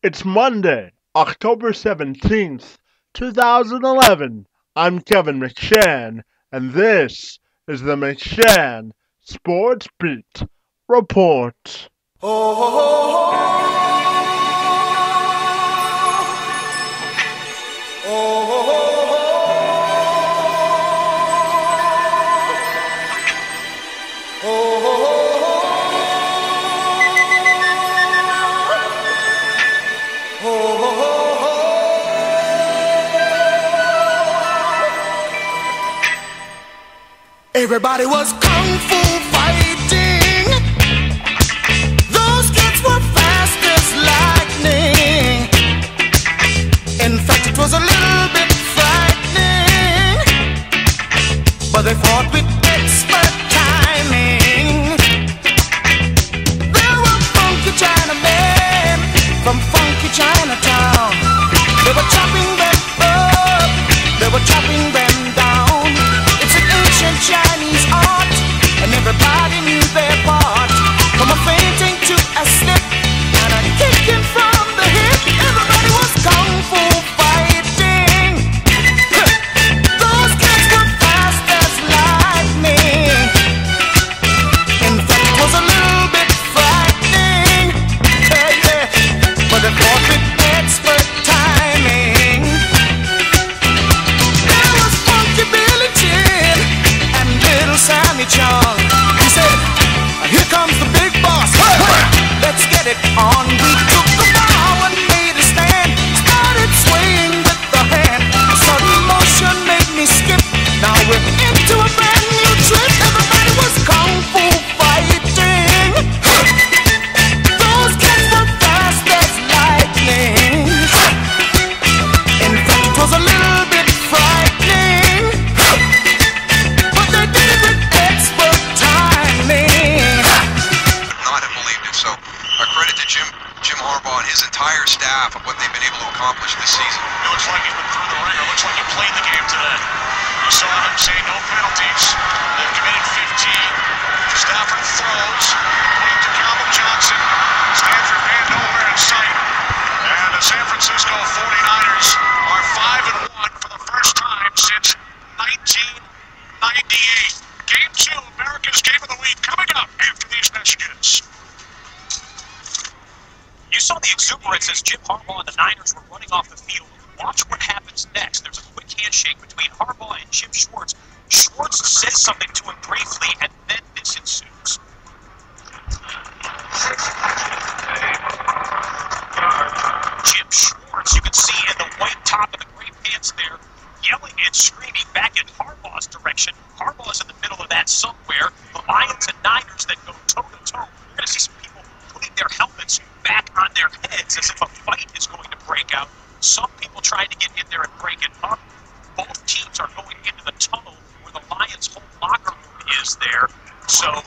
It's Monday, October 17th, 2011. I'm Kevin McShann, and this is the McShann Sports Beat Report. Everybody was kung fu fighting. Those kids were fast as lightning. In fact, it was a little bit frightening, but they fought with expert timing. There were funky Chinamen from funky Chinatown. They were chopping them up, they were chopping them down. It's an ancient Chinese art, and everybody knew their part. From a fainting to a slip, and a kicking from the hip. Everybody was kung fu fighting. Those kids were fast as lightning. In fact, it was a little bit frightening. Yeah, but they fought with expert timing. There was Funky Billy Chin and Little Sammy Chung. He said, "Here comes the big boss. Let's get it on." We took the bow and made a stand. Started swaying with the hand. A sudden motion made me skip. Now we're into a brand new trip. Everybody was kung fu fighting. Those kids were fast as lightning. In fact, it was a little bit frightening, but they did it with expert timing. Not have believed it. So, our credit to Jim Harbaugh and his entire staff of what they've been able to accomplish this season. It looks like he's been through the ringer. Looks like he played the game today. You saw him say no penalties. They've committed 15. Stafford throws. Point to Calvin Johnson. Stanford man nowhere in sight. And the San Francisco 49ers are 5-1 for the first time since 1998. Game 2, America's Game of the Week, coming up after these messages. You saw the exuberance as Jim Harbaugh and the Niners were running off the field. Watch what happens next. There's a quick handshake between Harbaugh and Jim Schwartz. Schwartz says something to him briefly, and then this ensues. Jim Schwartz, you can see in the white top and the gray pants there, yelling and screaming back in Harbaugh's direction. Harbaugh's in the middle of that somewhere. The Lions and Niners that go toe-to-toe. You're going to see some people putting their helmets back on their heads as if a fight is going to break out. Some people trying to get in there and break it up. Both teams are going into the tunnel where the Lions' whole locker room is there. So,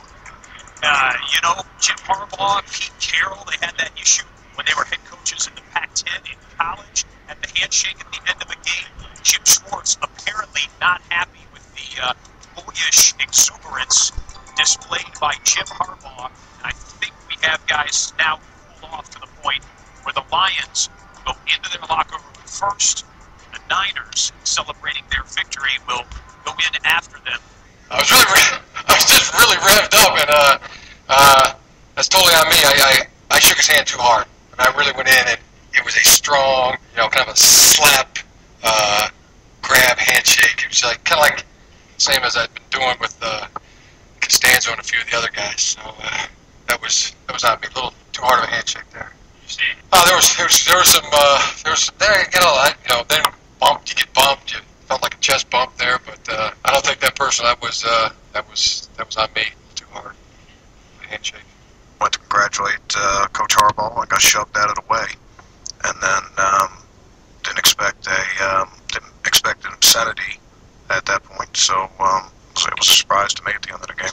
Jim Harbaugh, Pete Carroll, they had that issue when they were head coaches in the Pac-10 in college. At the handshake at the end of the game, Jim Schwartz apparently not happy with the boyish exuberance displayed by Jim Harbaugh. And I think we have guys now cooled off to the point where the Lions go into their locker room first. The Niners, celebrating their victory, will go in after them. I was just really revved up, and that's totally on me. I shook his hand too hard. I really went in, and it was a strong, kind of a slap, grab handshake. It was kind of like the same as I'd been doing with Costanzo and a few of the other guys. So that was on me. A little too hard of a handshake there. There was some there. Then bumped. You get bumped. You felt like a chest bump there, but I don't think that person. That was on me. Too hard. A handshake. Went to congratulate Coach Harbaugh. I got shoved out of the way, and then didn't expect an obscenity at that point. So it was a surprise to make it the end of the game.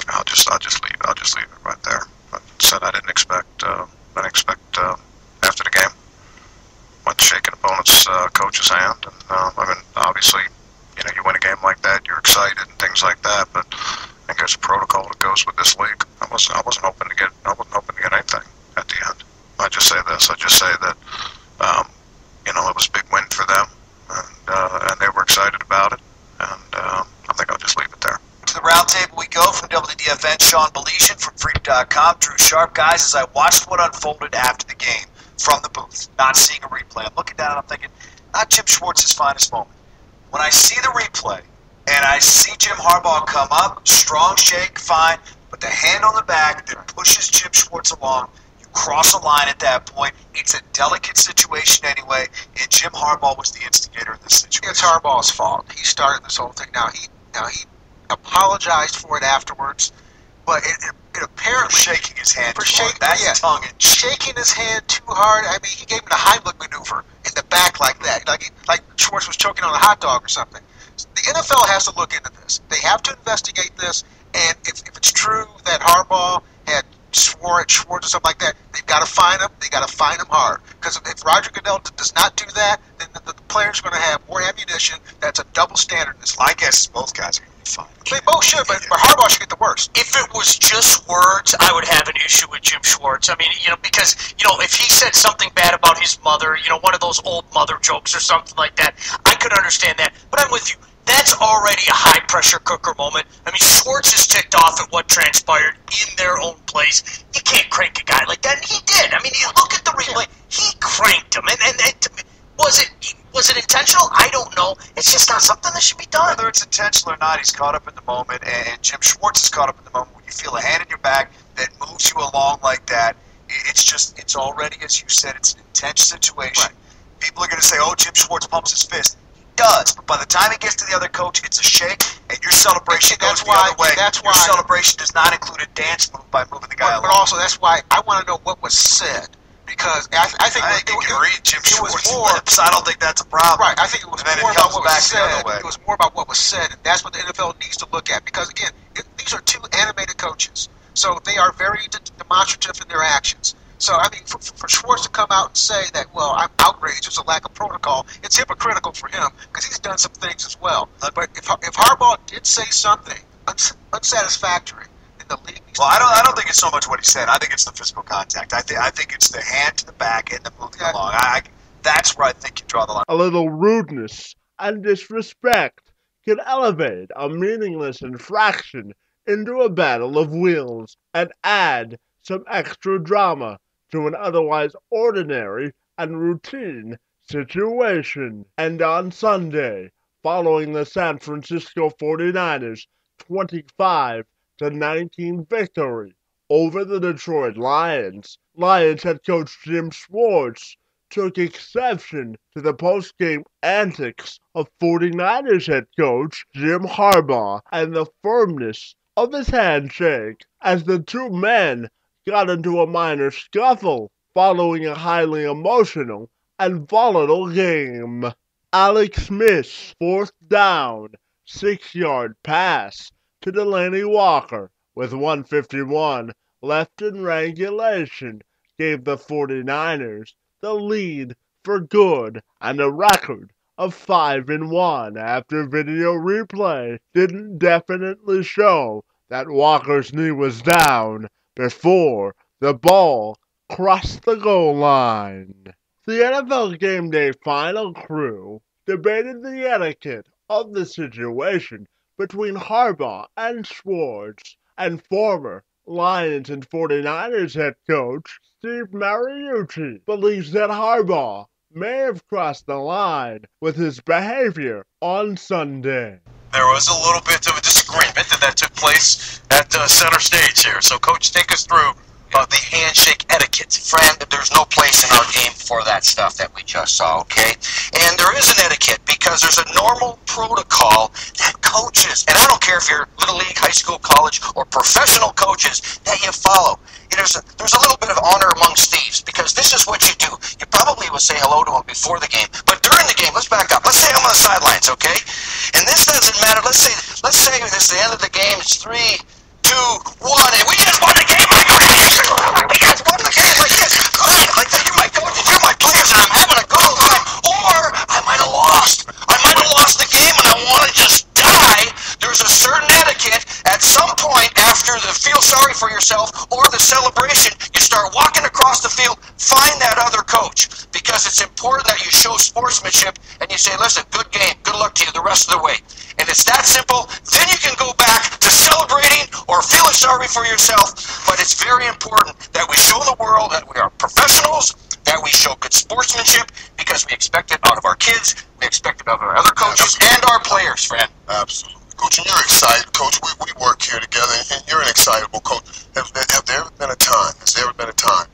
I'll just leave it right there. I said I didn't expect. After the game, went to shake an opponent's coach's hand, and obviously, you win a game like that, you're excited and things like that. But I think there's a protocol that goes with this league. I wasn't hoping to get just say that, it was a big win for them, and they were excited about it. And I think I'll just leave it there. To the roundtable we go from WDFN, Sean Belesian from Freedom.com, Drew Sharp. Guys, as I watched what unfolded after the game from the booth, not seeing a replay, I'm looking down and I'm thinking, not Jim Schwartz's finest moment. When I see the replay and I see Jim Harbaugh come up, strong shake, fine, but the hand on the back that pushes Jim Schwartz along, you cross a line at that point. It's a delicate situation anyway, and Jim Harbaugh was the instigator of this situation. It's Harbaugh's fault. He started this whole thing. Now he apologized for it afterwards, but it apparently for shaking his hand for too hard. That's tongue and shaking his hand too hard. I mean, he gave him the Heimlich maneuver in the back like that, like Schwartz was choking on a hot dog or something. The NFL has to look into this. They have to investigate this, and if it's true that Harbaugh had swore at Schwartz or something like that, they've got to fine him. They got to fine him hard, because if Roger Goodell does not do that, then the players are going to have more ammunition. That's a double standard in this league. I guess both guys are going to be fine. They both should, but Harbaugh should get the worst. If it was just words, I would have an issue with Jim Schwartz. I mean, because, if he said something bad about his mother, one of those old mother jokes or something like that, I could understand that. But I'm with you. That's already a high-pressure cooker moment. I mean, Schwartz is ticked off at what transpired in their own place. You can't crank a guy like that, and he did. I mean, you look at the replay. He cranked him, and was it intentional? I don't know. It's just not something that should be done. Whether it's intentional or not, he's caught up in the moment, and Jim Schwartz is caught up in the moment. When you feel a hand in your back that moves you along like that, it's already, as you said, it's an intense situation. Right. People are going to say, oh, Jim Schwartz pumps his fist. Does, but by the time it gets to the other coach, it's a shake, and your celebration goes the other way. Your celebration does not include a dance move by moving the guy along. But also, that's why I want to know what was said, because I think you can read Jim Schwartz's lips. I don't think that's a problem. Right, I think it was more about what was said. It was more about what was said, and that's what the NFL needs to look at, because again, these are two animated coaches, so they are very demonstrative in their actions. So, I mean, for Schwartz to come out and say that, well, I'm outraged, there's a lack of protocol, it's hypocritical for him, because he's done some things as well. But if Harbaugh did say something unsatisfactory, then the league needs to... Well, I don't think it's so much what he said. I think it's the physical contact. I think it's the hand to the back and the moving along. That's where I think you draw the line. A little rudeness and disrespect can elevate a meaningless infraction into a battle of wills and add some extra drama to an otherwise ordinary and routine situation. And on Sunday, following the San Francisco 49ers' 25-19 victory over the Detroit Lions, Lions head coach Jim Schwartz took exception to the post-game antics of 49ers head coach Jim Harbaugh and the firmness of his handshake as the two men got into a minor scuffle following a highly emotional and volatile game. Alex Smith's fourth down, 6-yard pass to Delanie Walker with 1:51 left in regulation gave the 49ers the lead for good and a record of 5-1 after video replay didn't definitely show that Walker's knee was down before the ball crossed the goal line. The NFL Game Day final crew debated the etiquette of the situation between Harbaugh and Schwartz, and former Lions and 49ers head coach Steve Mariucci believes that Harbaugh may have crossed the line with his behavior on Sunday. There was a little bit of a disagreement that took place at center stage here. So, Coach, take us through the handshake etiquette. Friend, there's no place in our game for that stuff that we just saw, okay? And there is an etiquette because there's a normal protocol that coaches, and I don't care if you're Little League, high school, college, or professional coaches, that you follow. There's a little bit of honor amongst thieves because this is what you do. You probably will say hello to him before the game, but during the game, let's back up. Let's say I'm on the sidelines, okay? And this doesn't matter. Let's say it's the end of the game. It's 3, 2, 1, and we just won the game. We just won the game like this. Like that, you're my coach, you're my players, and I'm having a good time. Or I might have lost. I might have lost the game, and I want to just die. There's a certain etiquette. At some point after the feel sorry for yourself or the celebration, you start walking across across the field, find that other coach, because it's important that you show sportsmanship and you say, listen, good game, good luck to you the rest of the way. And it's that simple. Then you can go back to celebrating or feeling sorry for yourself. But it's very important that we show the world that we are professionals, that we show good sportsmanship, because we expect it out of our kids, we expect it out of our other coaches and our players, friend. Absolutely. Coach, and you're excited, Coach. We work here together, and you're an excitable coach. Has there ever been a time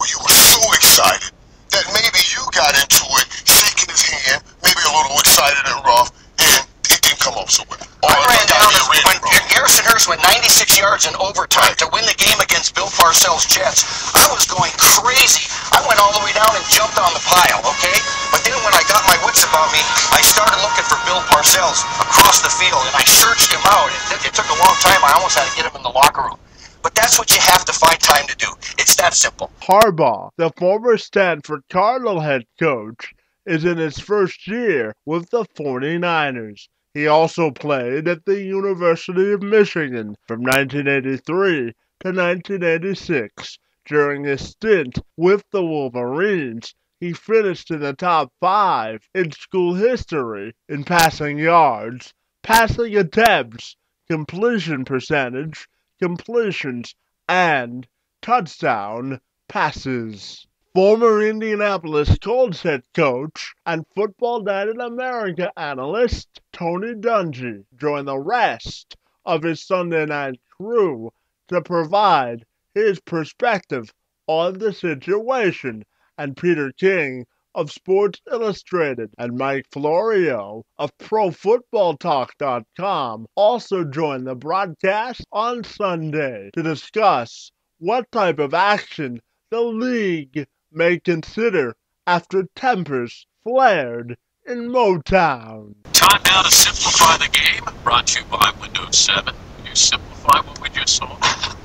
where you were so excited that maybe you got into it, shaking his hand, maybe a little excited and rough, and it didn't come off so well? I ran down when Garrison Hurst went 96 yards in overtime to win the game against Bill Parcells' Jets. I was going crazy. I went all the way down and jumped on the pile, okay? But then when I got my wits about me, I started looking for Bill Parcells across the field, and I searched him out. It took a long time. I almost had to get him in the locker room. But that's what you have to find time to do. It's that simple. Harbaugh, the former Stanford Cardinal head coach, is in his first year with the 49ers. He also played at the University of Michigan from 1983 to 1986. During his stint with the Wolverines, he finished in the top 5 in school history in passing yards, passing attempts, completion percentage, completions, and touchdown passes. Former Indianapolis Colts head coach and Football Night in America analyst Tony Dungy joined the rest of his Sunday night crew to provide his perspective on the situation, and Peter King of Sports Illustrated and Mike Florio of ProFootballTalk.com also joined the broadcast on Sunday to discuss what type of action the league may consider after tempers flared in Motown. Time now to simplify the game, brought to you by Windows 7. Can you simplify what we just saw?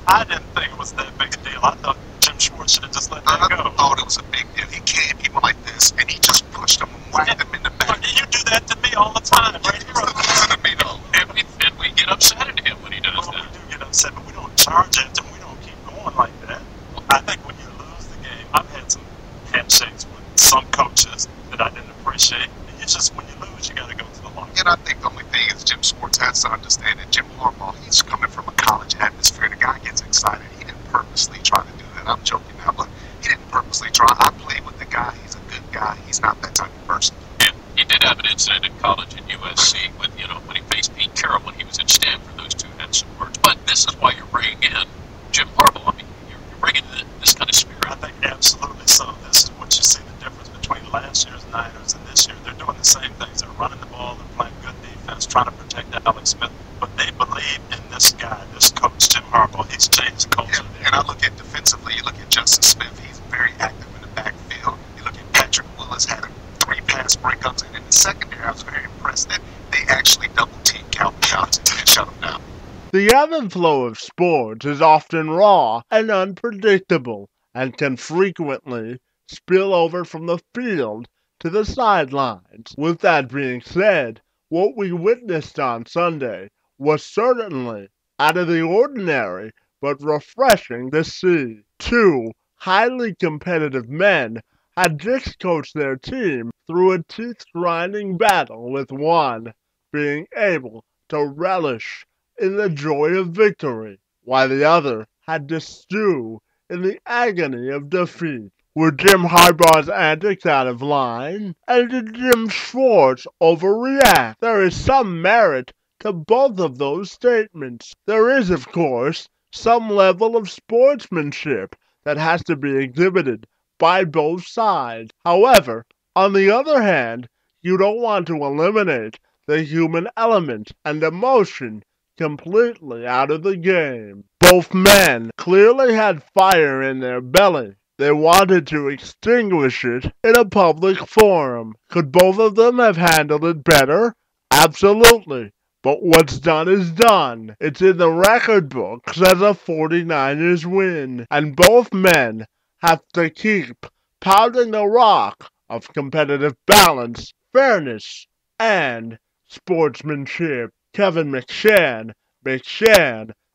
I didn't think it was that big a deal. I thought Jim Schwartz should have just let that go. I thought it was a big deal. He came, he went like this, and he just pushed him and whacked him in the back. You do that to me all the time, right here. To me, though. And we get upset at him when he does that. We do get upset, but we don't charge at him. We don't keep going like that. I think when you lose the game, I've had some handshakes with some coaches that I didn't appreciate. It's just when you lose, you got to go to the locker. And I think the only thing is Jim Schwartz has to understand that Jim Harbaugh, he's coming from a college atmosphere. The guy gets excited. He didn't purposely try to do that. I'm joking now, but he didn't purposely try. I played with the guy. He's a good guy. He's not that type of person. And he did have an incident in college at USC with, when he faced Pete Carroll when he was at Stanford. Those two had some words. But this is why you're bringing in Jim Harbaugh. I mean, you're bringing in this kind of spirit. I think absolutely so. This is what you see the difference between last year's Niners and this year. They're doing the same things. They're running the ball. They're playing good defense, trying to protect Alex Smith. But they believe in this guy, this coach, Jim Harbaugh. He's changed the culture. And I look at defensively, you look at Justin Smith, he's very active in the backfield. You look at Patrick Willis, had 3 pass breakups, and in the secondary, I was very impressed that they actually double-teamed Calvin Johnson and shut him down. The ebb and flow of sports is often raw and unpredictable, and can frequently spill over from the field to the sidelines. With that being said, what we witnessed on Sunday was certainly out of the ordinary, but refreshing to see. 2 highly competitive men had just coached their team through a teeth-grinding battle, with one being able to relish in the joy of victory, while the other had to stew in the agony of defeat. Were Jim Harbaugh's antics out of line? And did Jim Schwartz overreact? There is some merit to both of those statements. There is, of course, some level of sportsmanship that has to be exhibited by both sides. However, on the other hand, you don't want to eliminate the human element and emotion completely out of the game. Both men clearly had fire in their belly. They wanted to extinguish it in a public forum. Could both of them have handled it better? Absolutely. But what's done is done. It's in the record books as a 49ers win. And both men have to keep pounding the rock of competitive balance, fairness, and sportsmanship. Kevin McShann,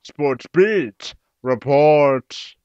Sports Beat, reports.